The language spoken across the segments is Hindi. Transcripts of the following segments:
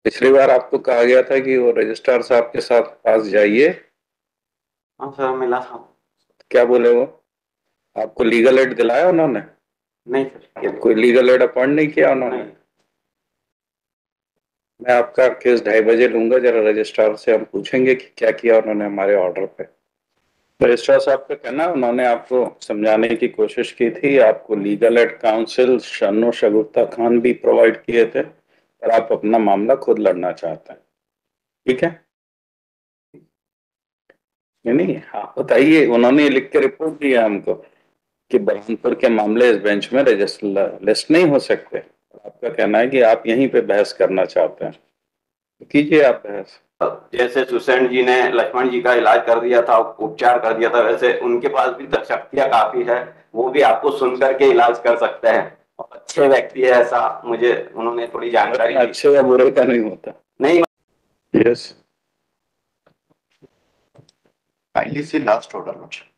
पिछली बार आपको कहा गया था कि वो रजिस्ट्रार साहब के साथ पास जाइए। हाँ सर, मिला था। क्या बोले वो? आपको लीगल एड दिलाया उन्होंने? नहीं सर। कोई लीगल एड अपॉइंट नहीं किया उन्होंने? नहीं। मैं आपका केस 2:30 बजे लूंगा। जरा रजिस्ट्रार से हम पूछेंगे कि क्या किया उन्होंने हमारे ऑर्डर पे। रजिस्ट्रार साहब का कहना है उन्होंने आपको समझाने की कोशिश की थी, आपको लीगल एड काउंसिल शन्नो शगुफ्ता खान भी प्रोवाइड किए थे, और आप अपना मामला खुद लड़ना चाहते हैं। ठीक है? नहीं नहीं, हाँ बताइए। उन्होंने ये लिख के रिपोर्ट दिया हमको कि बरहमपुर के मामले इस बेंच में रजिस्टर लिस्ट नहीं हो सकते। आपका कहना है कि आप यहीं पे बहस करना चाहते हैं, तो कीजिए आप बहस। जैसे सुसेन जी ने लक्ष्मण जी का इलाज कर दिया था, उपचार कर दिया था, वैसे उनके पास भी तो शक्तियां काफी है। वो भी आपको सुन करके इलाज कर सकते हैं और अच्छे व्यक्ति है, ऐसा मुझे उन्होंने थोड़ी जानकारी दी। अच्छे या बुरे का नहीं होता। नहीं। Yes. Kindly see last order, Lordship.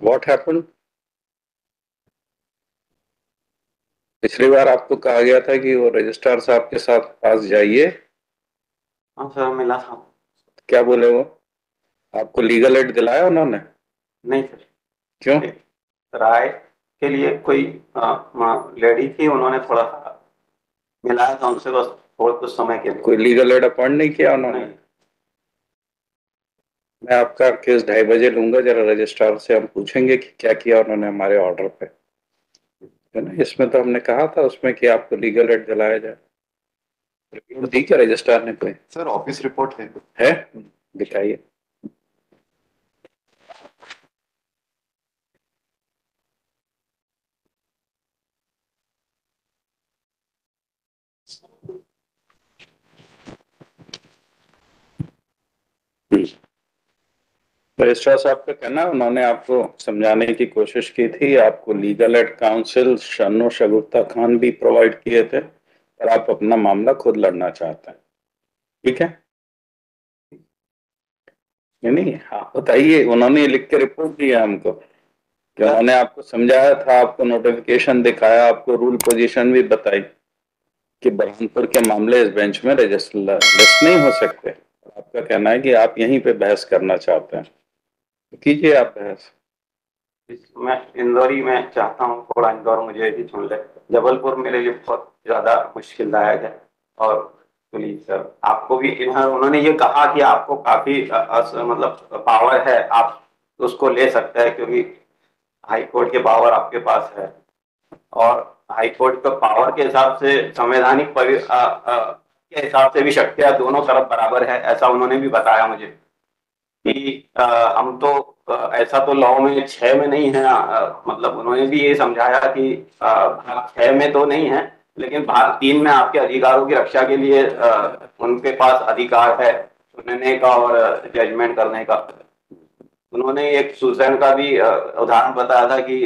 What happened? पिछली बार आपको कहा गया था कि वो रजिस्ट्रार साहब के साथ पास जाइए। हाँ सर, मिला था। क्या बोले वो? आपको लीगल एड दिलाया उन्होंने? नहीं सर। क्यों? एक राय के लिए कोई लेडी थी, उन्होंने थोड़ा सा मिलाया था उनसे, बस थोड़ा कुछ समय के लिए। कोई लीगल एड अपॉइंट नहीं किया उन्होंने? नहीं। मैं आपका केस 2:30 बजे लूंगा। जरा रजिस्ट्रार से हम पूछेंगे कि क्या किया उन्होंने हमारे ऑर्डर पे। है ना? इसमें तो हमने कहा था उसमें कि आपको लीगल एड दिलाया जाए। रिपोर्ट दी क्या रजिस्ट्रार ने कोई? Sir, office report है. है? दिखाइए। रजिस्ट्रार साहब का कहना है उन्होंने आपको समझाने की कोशिश की थी, आपको लीगल एड काउंसिल शन्नो शगुफ्ता खान भी प्रोवाइड किए थे, और आप अपना मामला खुद लड़ना चाहते हैं। ठीक है? नहीं नहीं, हाँ बताइए। उन्होंने ये लिख के रिपोर्ट दिया हमको कि उन्होंने आपको समझाया था, आपको नोटिफिकेशन दिखाया, आपको रूल पोजीशन भी बताई कि बरहमपुर के मामले इस बेंच में रजिस्टर लिस्ट नहीं हो सकते। आपका कहना है कि आप यहीं पे बहस करना चाहते हैं, तो कीजिए आप बहस। मैं इंदौरी में चाहता हूँ, थोड़ा इंदौर मुझे भी सुन ले। जबलपुर मेरे लिए बहुत ज्यादा मुश्किलदायक है। और प्लीज सर, आपको भी उन्होंने ये कहा कि आपको काफी मतलब पावर है, आप उसको ले सकते हैं, क्योंकि हाई कोर्ट के पावर आपके पास है। और हाई कोर्ट का पावर के हिसाब से संवैधानिक के हिसाब से भी शक्तियां दोनों तरफ बराबर है, ऐसा उन्होंने भी बताया मुझे कि हम तो ऐसा तो लॉ में 6 में नहीं है। मतलब उन्होंने भी ये समझाया कि भाग 6 में तो नहीं है, लेकिन भाग 3 में आपके अधिकारों की रक्षा के लिए उनके पास अधिकार है सुनने का और जजमेंट करने का। उन्होंने एक सुसेन का भी उदाहरण बताया था कि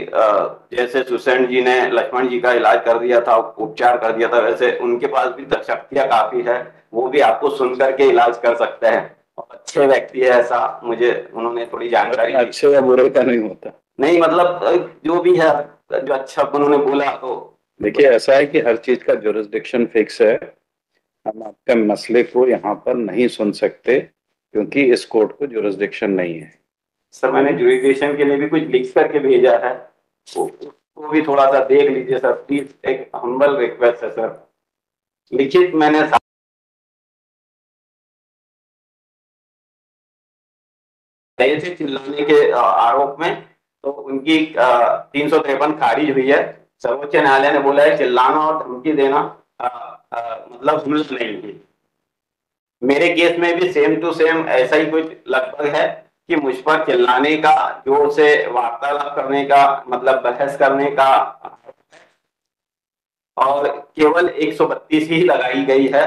जैसे सुसेन जी ने लक्ष्मण जी का इलाज कर दिया था, उपचार कर दिया था, वैसे उनके पास भी तो शक्तियां काफी है। वो भी आपको सुन करके इलाज कर सकते हैं और अच्छे व्यक्ति है, ऐसा मुझे उन्होंने थोड़ी जानकारी दी। अच्छे या बुरे का नहीं होता। नहीं मतलब जो भी है, जो अच्छा उन्होंने बोला तो। देखिए, ऐसा है कि हर चीज का जुरिस्डिक्शन फिक्स है। हम आपके मसले को यहाँ पर नहीं सुन सकते क्योंकि इस कोर्ट को जुरिस्डिक्शन नहीं है। सर, मैंने जुरिडिक्शन के लिए भी कुछ लिख करके भेजा है, वो भी थोड़ा सा देख लीजिए सर प्लीज, एक हम्बल रिक्वेस्ट है सर। लिखित मैंने दहेज से चिल्लाने के आरोप में, तो उनकी 353 खारिज हुई है। सर्वोच्च न्यायालय ने बोला है चिल्लाना और धमकी देना मतलब हमला नहीं है। मेरे केस में भी सेम टू सेम ऐसा ही कुछ लगभग है कि मुझ पर चिल्लाने का, जोर से वार्तालाप करने का, मतलब बहस करने का, और केवल 132 ही लगाई गई है।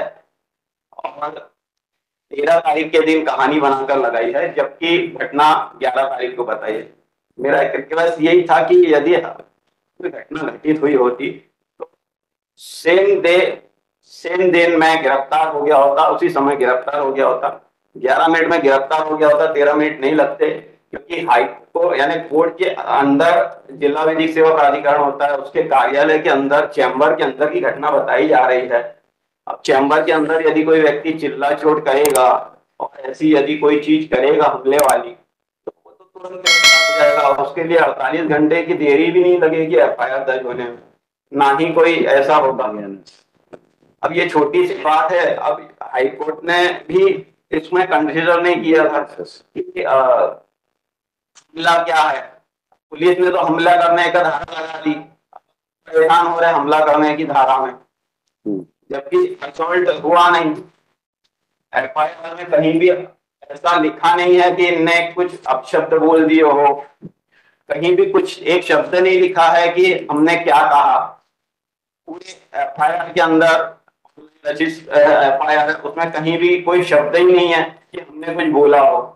और 13 तारीख के दिन कहानी बनाकर लगाई है, जबकि घटना 11 तारीख को बताई है। मेरा रिक्वेस्ट यही था कि यदि कोई घटना घटित हुई होती तो सेम डे सेम दिन मैं गिरफ्तार हो गया होता, उसी समय गिरफ्तार हो गया होता। 11 मिनट में गिरफ्तार हो गया होता, 13 मिनट नहीं लगते, क्योंकि हाई कोर्ट यानी कोर्ट के अंदर जिला विधिक सेवा प्राधिकरण होता है, उसके कार्यालय के अंदर, चैम्बर के अंदर की घटना बताई जा रही है। अब चैम्बर के अंदर यदि कोई व्यक्ति चिल्ला चोट करेगा और ऐसी यदि कोई चीज करेगा हमले वाली, तो वो तो तुरंत गिरफ्तार हो जाएगा। उसके लिए 48 घंटे की देरी भी नहीं लगेगी एफआईआर दर्ज होने में, ना ही कोई ऐसा होगा। अब ये छोटी सी बात है, अब हाईकोर्ट ने भी इसमें कंसिडर नहीं किया था कि हमला क्या है। पुलिस ने तो हमला करने का धारा लगा दी, परेशान हो रहे हमला करने की धारा में, जबकि असॉल्ट हुआ नहीं। एफआईआर में कहीं भी ऐसा लिखा नहीं है कि इनने कुछ अपशब्द बोल दिए हो, कहीं भी कुछ एक शब्द नहीं लिखा है कि हमने क्या कहा। पूरे एफआईआर के अंदर एफआईआर उसमें कहीं भी कोई शब्द ही नहीं है कि हमने कुछ बोला हो।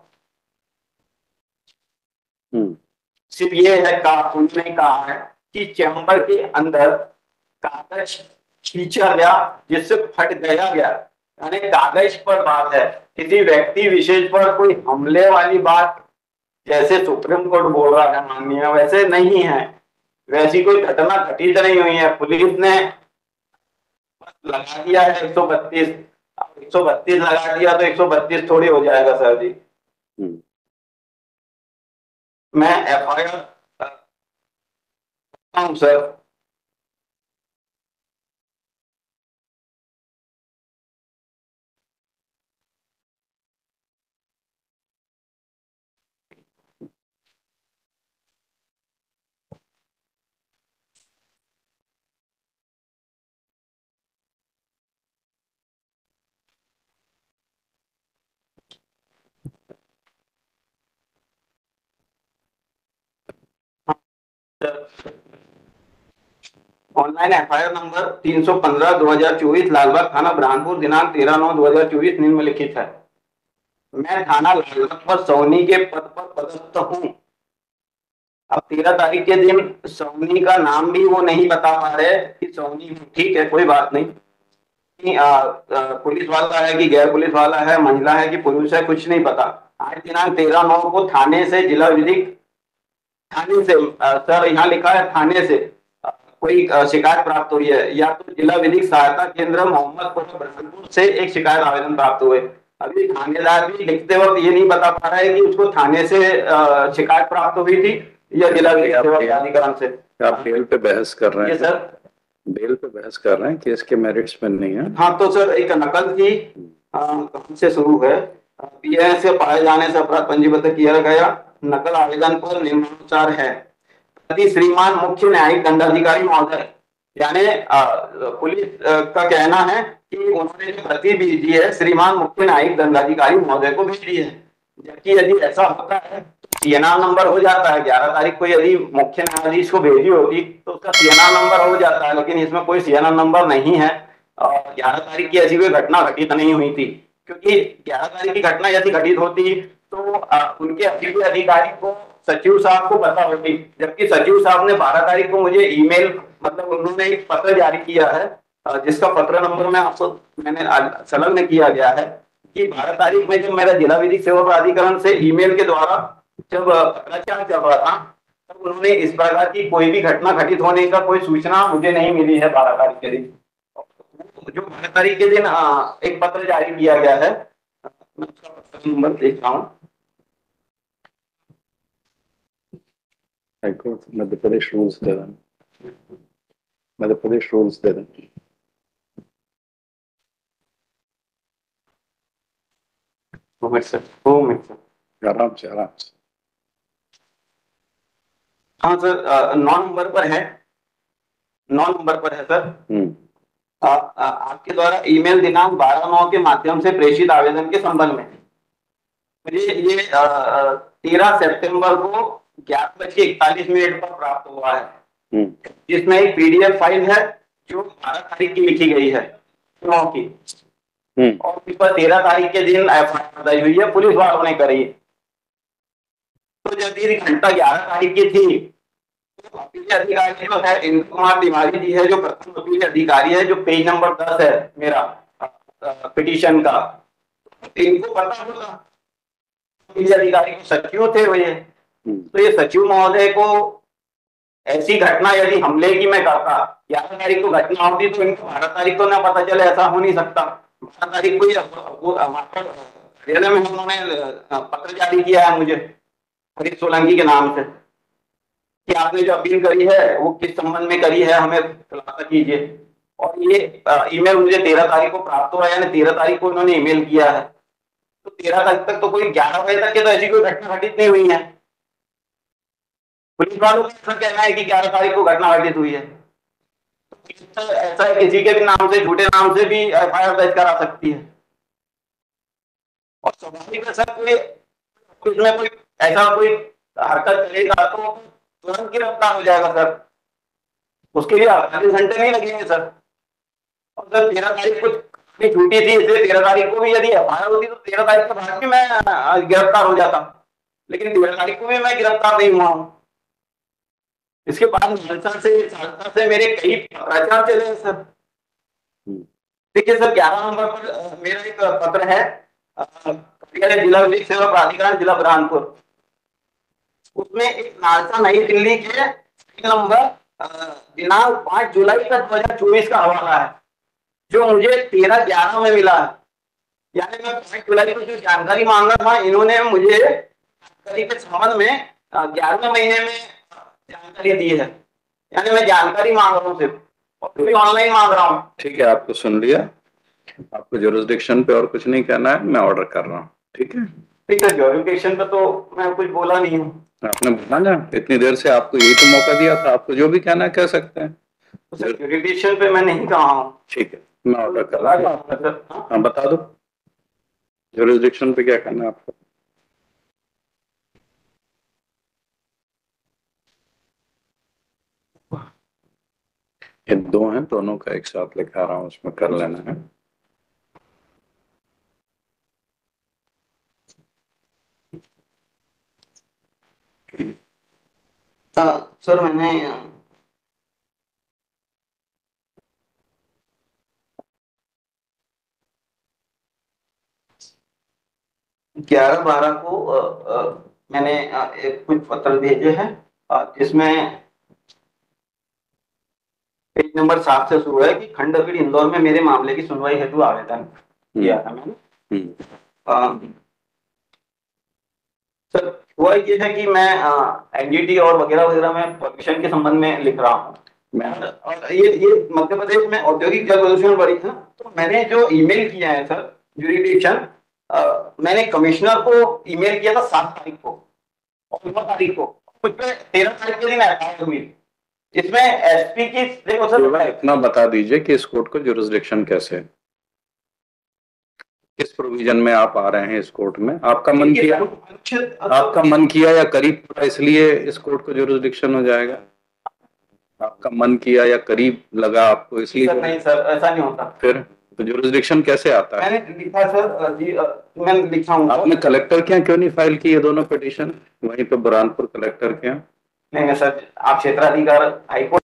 सिर्फ ये है उन्होंने कहा है कि चैम्बर के अंदर कागज खींचा गया जिससे फट गया, यानी कागज पर बात है, किसी व्यक्ति विशेष पर कोई हमले वाली बात जैसे सुप्रीम कोर्ट बोल रहा है माननीय, वैसे नहीं है। वैसी कोई घटना घटित नहीं हुई है। पुलिस ने लगा दिया है 132, 132 लगा दिया तो 132 थोड़ी हो जाएगा सर जी। मैं एफआईआर हूँ sir. Online FIR number 315/2024 Lalbagh थाना ब्राह्मणपुर दिनांक 13/9/2024 निम्नलिखित है। मैं थाना लालबाग पर सौनी के पद पर पदस्थ हूँ। अब 13 तारीख के दिन सौनी का नाम भी वो नहीं बता पा रहे कि सौनी, ठीक है कोई बात नहीं, पुलिस वाला है कि गैर पुलिस वाला है, महिला है कि पुरुष है, कुछ नहीं पता। आज दिनांक 13/9 को थाने से जिला विधिक थाने से सर यहाँ लिखा है थाने से कोई शिकायत प्राप्त हुई है, या तो जिला विधिक सहायता केंद्र मोहम्मदपुर ब्रह्मपुर से एक शिकायत आवेदन प्राप्त हुए। अभी थानेदार भी लिखते वक्त ये नहीं बता पा रहा है कि उसको थाने से शिकायत प्राप्त हुई थी या जिला विधिक सेवा प्राधिकरण से। आप बेल पे बहस कर रहे हैं सर? बेल पे बहस कर रहे हैं, केस के मेरिट्स में नहीं है। हाँ तो सर एक नकल थी कहाँ से शुरू है, पीएन से पाए जाने से अपराध पंजीबद्ध किया गया। नकल आवेदन पर निम्नानुसार है। प्रति श्रीमान मुख्य न्यायिक दंडाधिकारी महोदय, यानी पुलिस का कहना है कि उन्होंने जो प्रति भेजी है श्रीमान मुख्य न्यायिक दंडाधिकारी महोदय को भेजी है, जबकि यदि ऐसा होता है तो सीएनआर नंबर हो जाता है। 11 तारीख को यदि मुख्य न्यायाधीश को भेजी होती तो उसका सीएनआर नंबर हो जाता है, लेकिन इसमें कोई सीएनआर नंबर नहीं है। 11 तारीख की ऐसी कोई घटना घटित नहीं हुई थी, क्योंकि 11 तारीख की घटना यदि घटित होती तो उनके अधिकारी को सचिव साहब को पता होती, जबकि सचिव साहब ने 12 तारीख को मुझे ईमेल, मतलब उन्होंने एक पत्र जारी किया है जिसका पत्र नंबर मैं आपको मैंने संलग्न किया गया है कि 12 तारीख में जब मेरा जिला विधिक सेवा प्राधिकरण से ईमेल के द्वारा जब पत्राचार चल रहा था तब उन्होंने इस प्रकार की कोई भी घटना घटित होने का कोई सूचना मुझे नहीं मिली है 12 तारीख के दिन। जो 12 तारीख के दिन एक पत्र जारी किया गया है, मैं उसका पत्र नंबर देख रहा हूँ। मध्य प्रदेश रूल्स दे रहे हैं, मध्य प्रदेश रूल्स दे रहे हैं। आराम से आराम से। हाँ सर 9 नंबर पर है, 9 नंबर पर है सर। आपके द्वारा ईमेल दिनांक 12/9 के माध्यम से प्रेषित आवेदन के संबंध में मुझे ये 13 सितंबर को 11:41 पर प्राप्त हुआ है, जिसमें एक पीडीएफ फाइल है जो 12 तारीख की लिखी गई है की, और इस पर 13 तारीख के दिन एफआईआर दर्ज हुई है, पुलिस वालों ने करी। तो जब ये घंटा 11 तारीख की थी तो अपील अधिकारी जो है इंदु कुमार तिवारी जी है, जो प्रथम अपील अधिकारी है, जो पेज नंबर 10 है मेरा पिटीशन का, इनको पता होगा अपील अधिकारी के सचिव थे वो ये। तो ये सचिव महोदय को ऐसी घटना यदि हमले की मैं करता, 11 तारीख को घटना होती तो इनको 12 तारीख को ना पता चले, ऐसा हो नहीं सकता। 12 तारीख को ही हरियाणा में उन्होंने पत्र जारी किया है मुझे हरीश सोलंकी के नाम से कि आपने जो अपील करी है वो किस संबंध में करी है, हमें खुलासा कीजिए। और ये ईमेल मुझे 13 तारीख को प्राप्त हुआ, यानी 13 तारीख को इन्होंने ईमेल किया है। तो 13 तारीख तक तो कोई 11 बजे तक के तो ऐसी कोई घटना घटित नहीं हुई है। पुलिस वालों का ऐसा कहना है कि 11 तारीख को घटना घटित हुई है। तो ऐसा है किसी के भी नाम से, झूठे नाम से भी एफआईआर दर्ज करा सकती है। और स्वाभाविक है सर, कोई इसमें कोई ऐसा कोई हरकत करेगा तो तुरंत गिरफ्तार हो जाएगा सर, उसके लिए 48 घंटे नहीं लगेंगे सर। और सर 13 तारीख को छुट्टी थी, इसलिए 13 तारीख को भी यदि एफआईआर होती तो 13 तारीख के बाद भी मैं गिरफ्तार हो जाता, लेकिन 13 तारीख को भी मैं गिरफ्तार नहीं हुआ हूँ। इसके बाद नालसा से मेरे कई प्रचार चले हैं सर। देखिए सर, 11 नंबर पर मेरा एक पत्र है जिला विधिक सेवा प्राधिकरण जिला बुरहानपुर, उसमें एक नालसा नई दिल्ली के नंबर दिनांक 5 जुलाई 2024 का हवाला है, जो मुझे 13/11 में मिला है। यानी मैं 5 जुलाई को जो जानकारी मांग रहा था, इन्होंने मुझे जानकारी के संबंध में 11वें महीने में जानकारी दी है। यानी मैं जानकारी मांग रहा हूँ सिर्फ, और ऑनलाइन मांग रहा हूँ। ठीक है, आपको सुन लिया। आपको जुरिस्डिक्शन पे और कुछ नहीं कहना है, मैं ऑर्डर कर रहा हूँ। ठीक है, ठीक है। जुरिस्डिक्शन पे तो मैं कुछ बोला नहीं हूँ। आपने बोला ना, इतनी देर से आपको यही तो मौका दिया था, आपको जो भी कहना है कह सकते हैं। जुरिस्डिक्शन पे मैं नहीं कहा हूँ। ठीक है, मैं ऑर्डर कर रहा हूँ। हाँ, बता दो जुरिस्डिक्शन पे क्या करना है आपको। ये 2 हैं, दोनों का एक साथ लिखा रहा हूँ, उसमें कर लेना है। सर मैंने 11/12 को मैंने कुछ पत्र भेजे हैं, जिसमें पेज नंबर 7 से शुरू है कि खंडपीठ इंदौर में मेरे मामले की सुनवाई हेतु आवेदन किया था मैंने। सर हुआ ये है कि मैं एनजीटी और वगैरह वगैरह में परमिशन के संबंध में लिख रहा हूँ। और ये मध्य प्रदेश में औद्योगिक जल प्रदूषण बढ़ी है, तो मैंने जो ईमेल किया है सर जुरिडिक्शन, मैंने कमिश्नर को ईमेल किया था 7 तारीख को और 9 तारीख को, कुछ पे 13 तारीख के दिन एफआईआर हुई। इसमें एसपी की देखो सर, इतना बता दीजिए कि इस कोर्ट को जुरिस्डिक्शन कैसे है, किस प्रोविजन में आप आ रहे हैं इस कोर्ट में। आपका मन किया, आपका मन किया या करीब पड़ा इसलिए इस कोर्ट को जुरिस्डिक्शन हो जाएगा। आपका मन किया या करीब लगा आपको इसलिए। नहीं सर, ऐसा नहीं होता। फिर तो जुरिस्डिक्शन कैसे आता है? मैंने लिखा सर जी, मैं लिखा हूँ। आपने कलेक्टर के यहाँ क्यों नहीं फाइल की ये दोनों पिटीशन, वहीं पे बुरहानपुर कलेक्टर के यहाँ? नहीं सर, आप क्षेत्राधिकार हाईकोर्ट